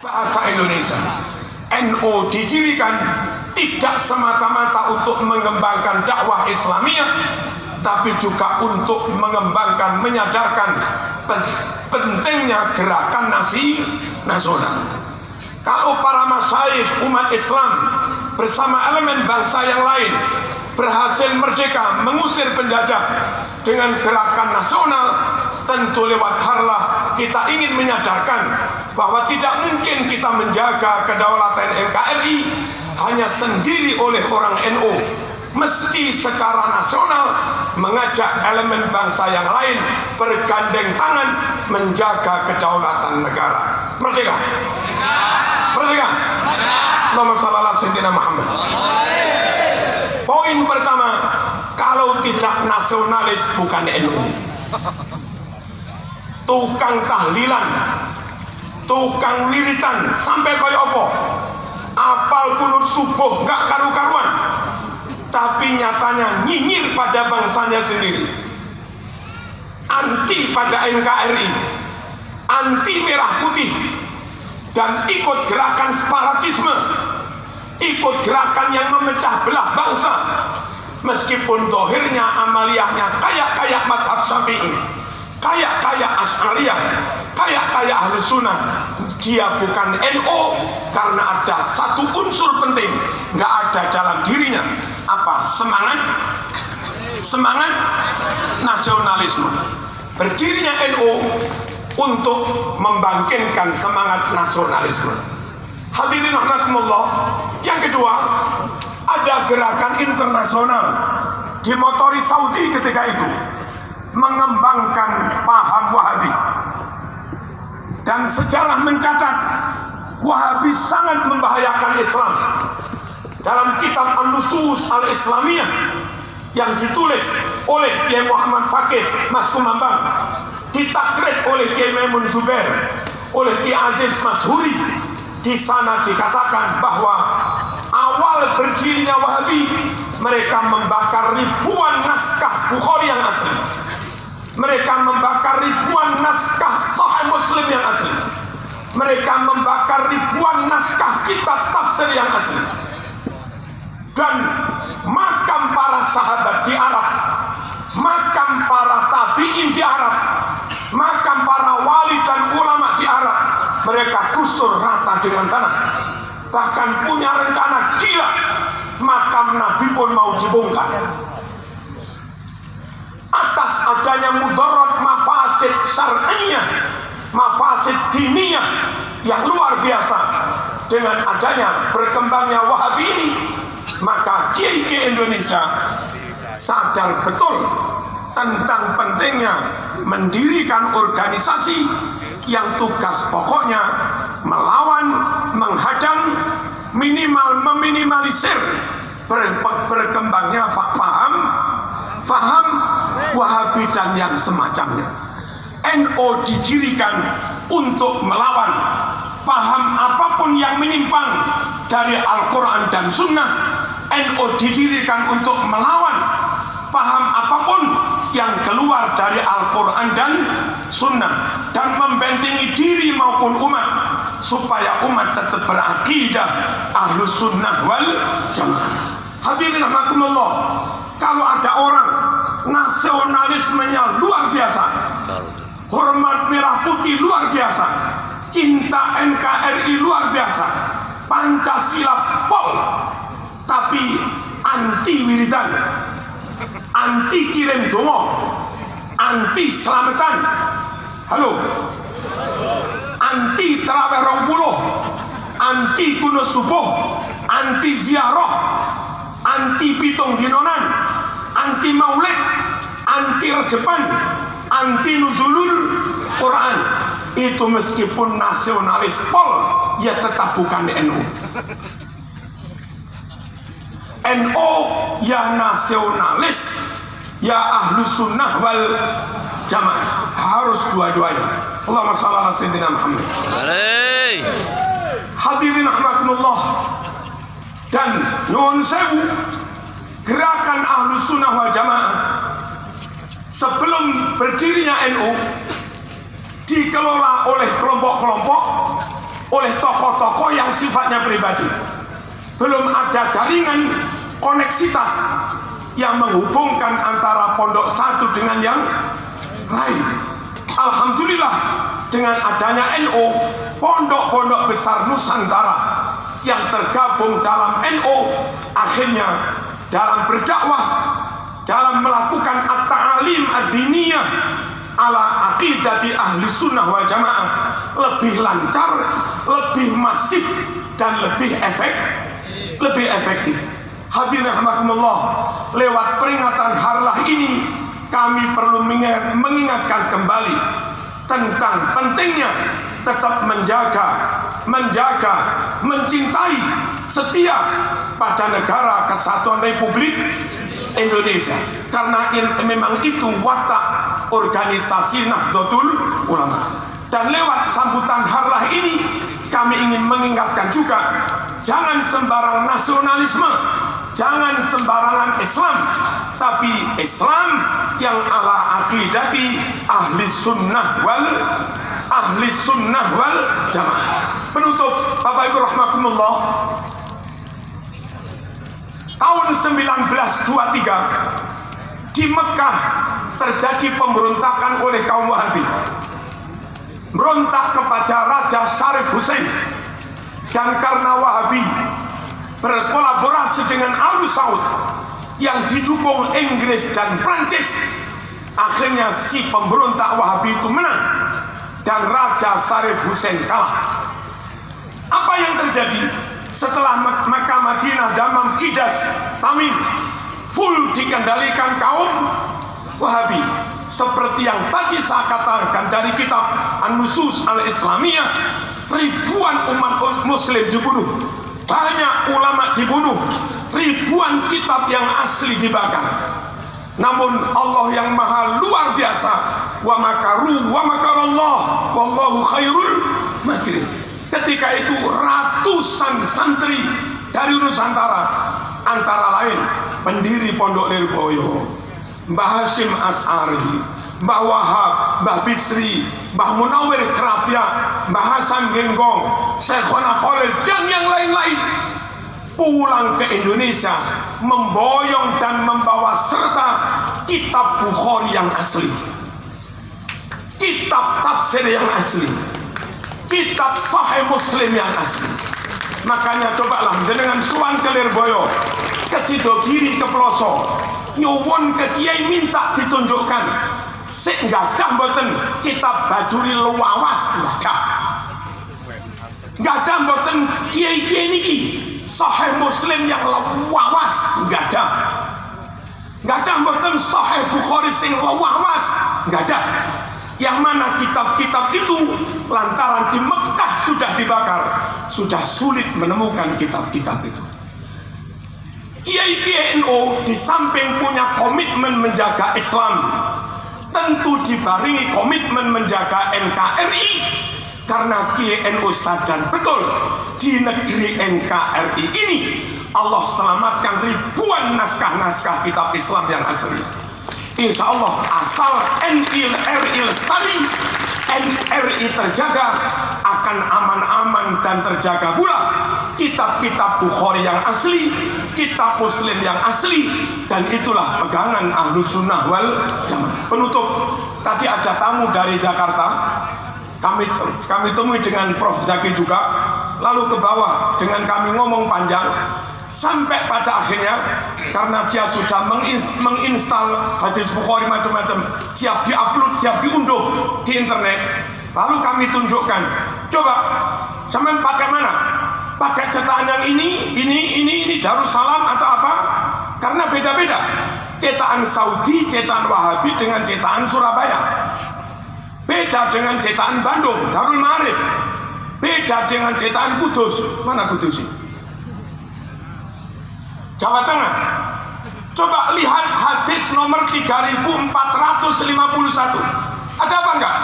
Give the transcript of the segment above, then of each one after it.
bahasa Indonesia. NU didirikan tidak semata-mata untuk mengembangkan dakwah Islamiyah, tapi juga untuk mengembangkan, menyadarkan pentingnya gerakan nasional. Kalau para masyayikh umat Islam bersama elemen bangsa yang lain berhasil merdeka, mengusir penjajah dengan gerakan nasional, tentu lewat harlah kita ingin menyadarkan bahwa tidak mungkin kita menjaga kedaulatan NKRI hanya sendiri oleh orang NU. Mesti secara nasional mengajak elemen bangsa yang lain bergandeng tangan menjaga kedaulatan negara. Merdeka! Merdeka! Allahumma shalli ala sayyidina Muhammad. Poin pertama, kalau tidak nasionalis bukan NU. Tukang tahlilan, tukang wiritan sampai kaya apa, apal kunut subuh gak karu-karuan, tapi nyatanya nyinyir pada bangsanya sendiri, anti pada NKRI, anti merah putih, dan ikut gerakan separatisme, ikut gerakan yang memecah belah bangsa. Meskipun dohirnya amaliyahnya kayak madhab Syafi'i, kayak Asy'ariyah, kayak Ahlus Sunnah, dia bukan NU karena ada satu unsur penting nggak ada dalam dirinya. Apa? Semangat nasionalisme. Berdirinya NU untuk membangkitkan semangat nasionalisme. Hadirin rahimakumullah. Yang kedua, ada gerakan internasional dimotori Saudi ketika itu mengembangkan paham Wahabi, dan sejarah mencatat Wahabi sangat membahayakan Islam. Dalam kitab An-Nusus Al-Islamiyah yang ditulis oleh Kiai Muhammad Fakih Mas Kumambang, ditakrib oleh Kiai Maimun Zubair, oleh Kiai Aziz Mashuri, di sana dikatakan bahwa awal berdirinya Wahabi, mereka membakar ribuan naskah Bukhari yang asli, mereka membakar ribuan naskah Sahih Muslim yang asli, mereka membakar ribuan naskah kitab tafsir yang asli, dan makam para sahabat di Arab, makam para tabi'in di Arab, makam para wali dan ulama di Arab, mereka gusur rata dengan tanah. Bahkan punya rencana gila, makam Nabi pun mau dibongkar atas adanya mudarat mafasid syar'iyah, mafasid diniyah yang luar biasa. Dengan adanya berkembangnya Wahabi ini, maka kiai-kiai Indonesia sadar betul tentang pentingnya mendirikan organisasi yang tugas pokoknya melawan, menghadang, meminimalisir berkembangnya faham Wahabi dan yang semacamnya. NU didirikan untuk melawan paham apapun yang menyimpang dari Al-Quran dan Sunnah. NU didirikan untuk melawan paham apapun yang keluar dari Al-Quran dan Sunnah, dan membentengi diri maupun umat supaya umat tetap berakidah Ahlus Sunnah wal Jamaah. Hadirin rahimakumullah, kalau ada orang nasionalismenya luar biasa, hormat merah putih luar biasa, cinta NKRI luar biasa, Pancasila pol, tapi anti wiridan, anti kirim dongo, anti selamatan, halo, anti terawih 20, anti kunut subuh, anti ziarah, anti pitung dinonan, anti maulid, anti rejepan, anti nuzulul Quran. Itu meskipun nasionalis pol, ya tetap bukan NU. NU ya nasionalis, ya Ahlus Sunnah wal Jamaah, harus dua-duanya. Allahumma shalli ala sayyidina Muhammad. Hadirin rahimakumullah, dan nyuwun sewu, gerakan Ahlus Sunnah wal Jamaah sebelum berdirinya NU dikelola oleh kelompok-kelompok, oleh tokoh yang sifatnya pribadi. Belum ada jaringan koneksitas yang menghubungkan antara pondok satu dengan yang lain. Alhamdulillah, dengan adanya NU, pondok-pondok besar Nusantara yang tergabung dalam NU akhirnya dalam berdakwah, dalam melakukan at-ta'alim ad-diniyah ala aqidati ahli sunnah wal jamaah lebih lancar, lebih masif, dan lebih efektif. Hadirin rahimakumullah, lewat peringatan harlah ini kami perlu mengingatkan kembali tentang pentingnya tetap menjaga, mencintai, setia pada negara kesatuan Republik Indonesia, karena memang itu watak organisasi Nahdlatul Ulama. Dan lewat sambutan harlah ini kami ingin mengingatkan juga, jangan sembarang nasionalisme, jangan sembarangan Islam, tapi Islam yang ala aqidati ahli sunnah wal jamaah. Penutup, Bapak Ibu rahimakumullah, tahun 1923 di Mekah terjadi pemberontakan oleh kaum Wahabi, berontak kepada Raja Syarif Hussein. Dan karena Wahabi berkolaborasi dengan Abu Saud yang didukung Inggris dan Prancis, akhirnya si pemberontak Wahabi itu menang dan Raja Syarif Hussein kalah. Apa yang terjadi setelah Makkah, Madinah, Damam, Hijaz, Tamim full dikendalikan kaum Wahabi? Seperti yang tadi saya katakan dari kitab An-Nusus Al-Islamiyah, ribuan umat muslim dibunuh, banyak ulama dibunuh, ribuan kitab yang asli dibakar. Namun Allah yang maha luar biasa, wa makaru wa makarallah wallahu khairul makirin. Ketika itu ratusan santri dari Nusantara, antara lain pendiri Pondok Lirboyo, Mbah Hasyim As'ari, Mbah Wahab, Mbah Bisri, Mbah Munawir Kerapia, Mbah Hasan Genggong, Syekhona Khalil, dan yang lain-lain pulang ke Indonesia memboyong dan membawa serta kitab Bukhari yang asli, kitab tafsir yang asli, kitab Sahih Muslim yang asli. Makanya cobalah dengan suan ke Lirboyo, ke Sidogiri, ke Pelosok, nyuwun ke kiai minta ditunjukkan sehingga dah mboten kitab Bajuri Luawas, nggak ada mboten kiai-kiai niki Sahih Muslim yang lawas, nggak ada mboten Sahih Bukhari sing lawas, nggak ada. Yang mana kitab-kitab itu lantaran di Mekah sudah dibakar, sudah sulit menemukan kitab-kitab itu. Kiai-kiai NU di samping punya komitmen menjaga Islam, tentu dibarengi komitmen menjaga NKRI, karena Kiai NU sadar betul di negeri NKRI ini Allah selamatkan ribuan naskah-naskah kitab Islam yang asli. Insya Allah asal NKRI lestari, NRI terjaga, akan aman-aman dan terjaga pula kitab-kitab Bukhari yang asli, kitab Muslim yang asli, dan itulah pegangan Ahlu Sunnah wal Jamaah. Penutup, tadi ada tamu dari Jakarta, kami temui dengan Prof. Zaki juga, lalu ke bawah dengan kami ngomong panjang, sampai pada akhirnya karena dia sudah menginstal hadis Bukhari macam-macam, siap diupload, siap diunduh di internet, lalu kami tunjukkan, coba sampean pakai mana? Pakai cetakan yang ini Darussalam atau apa? Karena beda-beda. Cetakan Saudi, cetakan Wahabi dengan cetakan Surabaya. Beda dengan cetakan Bandung, Darul Ma'arif. Beda dengan cetakan Kudus. Mana Kudus sih? Jawa Tengah. Coba lihat hadis nomor 3451. Ada apa enggak?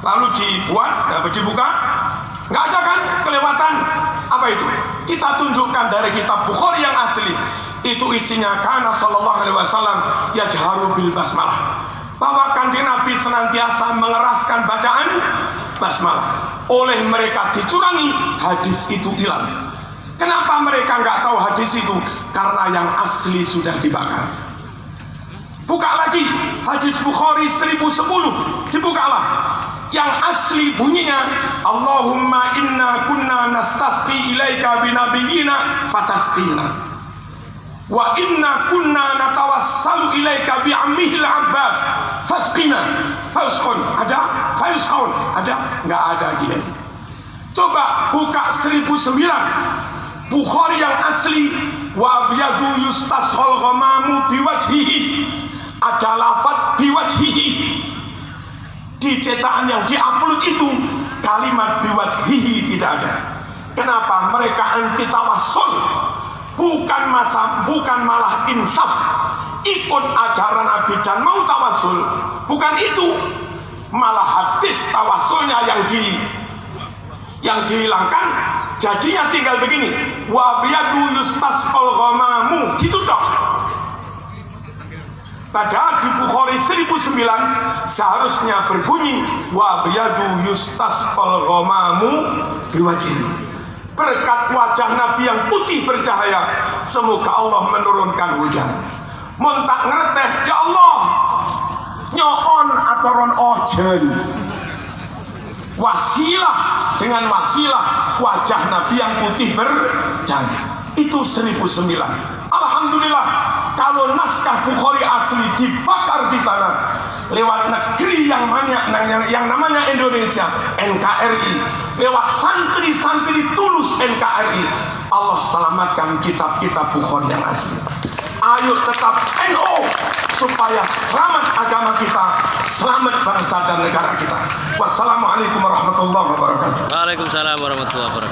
Lalu dibuka? Enggak ada kan? Kelewatan. Apa itu? Kita tunjukkan dari kitab Bukhari yang asli. Itu isinya karena sallallahu alaihi wasallam yajharu bil basmalah, bahwa Kanjeng Nabi senantiasa mengeraskan bacaan basmalah. oleh mereka dicurangi, hadis itu hilang. Kenapa mereka nggak tahu hadis itu? Karena yang asli sudah dibakar. Buka lagi hadis Bukhari 1010, dibukalah. Yang asli bunyinya, Allahumma inna kunna nastasqi ilaika binabiyina fatasqina, wa inna kunna natawassalu ilaika bi'ammihil Abbas fasqina. Fausqun ada? Fausqun ada? Nggak ada dia. Coba buka 1009 Bukhari yang asli, wa abyadu yustashol ghamamu biwajhihi, ada lafaz biwajhihi. Di cetakan yang diupload itu kalimat biwajhihi tidak ada. Kenapa? Mereka anti tawassul, bukan malah insaf, ikut ajaran Nabi dan mau tawassul, bukan itu, malah hadis tawassulnya yang dihilangkan. Jadinya tinggal begini, wa biyadu yustasqal ghamamu, gitu dong. Padahal di Bukhari 1009 seharusnya berbunyi wa biyadu yustasqal ghamamu biwajhihi. Berkat wajah Nabi yang putih bercahaya, semoga Allah menurunkan hujan. Montak ngerteh, ya Allah, nyoon atoron ojen. Wasilah, dengan wasilah wajah Nabi yang putih bercahaya. Itu 1009. Alhamdulillah, kalau naskah Bukhari asli dibakar di sana lewat negeri yang namanya Indonesia, NKRI, lewat santri-santri tulus NKRI, Allah selamatkan kitab-kitab Bukhari yang asli. Ayo tetap NU supaya selamat agama kita, selamat bangsa dan negara kita. Wassalamualaikum warahmatullahi wabarakatuh. Waalaikumsalam warahmatullahi wabarakatuh.